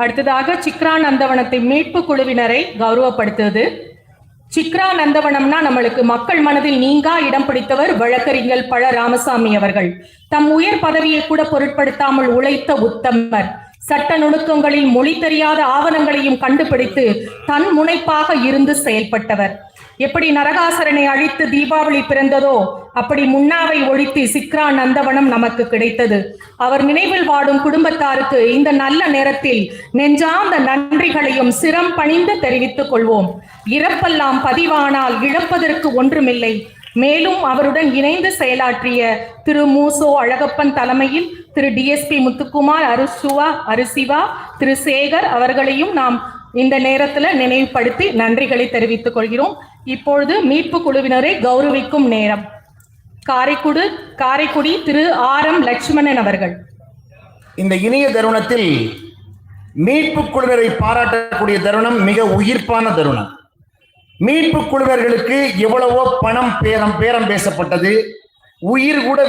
அடுத்ததாக சிக்ரா நந்தவனத்தை மீட்பு குழுவினரை கௌரவப்படுத்துவது. சிக்ரா நந்தவனம்னா நம்மளுக்கு மக்கள் மனதில் நீங்கா இடம் பிடித்தவர் வழக்கறிஞர் பழ ராமசாமி அவர்கள். தம் உயர் பதவியை கூட பொருட்படுத்தாமல் உழைத்த உத்தமர். சட்ட நுணுக்கங்களில் மொழி தெரியாத ஆவணங்களையும் கண்டுபிடித்து தன் முனைப்பாக இருந்து செயல்பட்டவர். எப்படி நரகாசுரனை அழித்து தீபாவளி பிறந்ததோ அப்படி முன்னாவை ஒழித்து சிக்ரா நந்தவனம் நமக்கு கிடைத்தது. அவர் நினைவில் வாடும் குடும்பத்தாருக்கு இந்த நல்ல நேரத்தில் நெஞ்சார்ந்த நன்றிகளையும் சிரம் பணிந்து தெரிவித்துக் கொள்வோம். இறப்பெல்லாம் பதிவானால் இழப்பதற்கு ஒன்றுமில்லை. மேலும் அவருடன் இணைந்து செயலாற்றிய திரு மூசோ அழகப்பன் தலைமையில் திரு டிஎஸ்பி முத்துக்குமார், அருசிவா, திரு சேகர் அவர்களையும் நாம் இந்த நேரத்தில் நினைவுபடுத்தி நன்றிகளை தெரிவித்துக் கொள்கிறோம். இப்பொழுது மீட்பு குழுவினரை கௌரவிக்கும் நேரம். காரைக்குடி திரு ஆர்.எம். லட்சுமணன் அவர்கள். இந்த இனிய தருணத்தில் மீட்பு குழுவினரை பாராட்டக்கூடிய தருணம் மிக உயிர்ப்பான தருணம். மீட்பு குழுவினர்களுக்கு எவ்வளவோ பணம் பேரம் பேசப்பட்டது, உயிர் கூட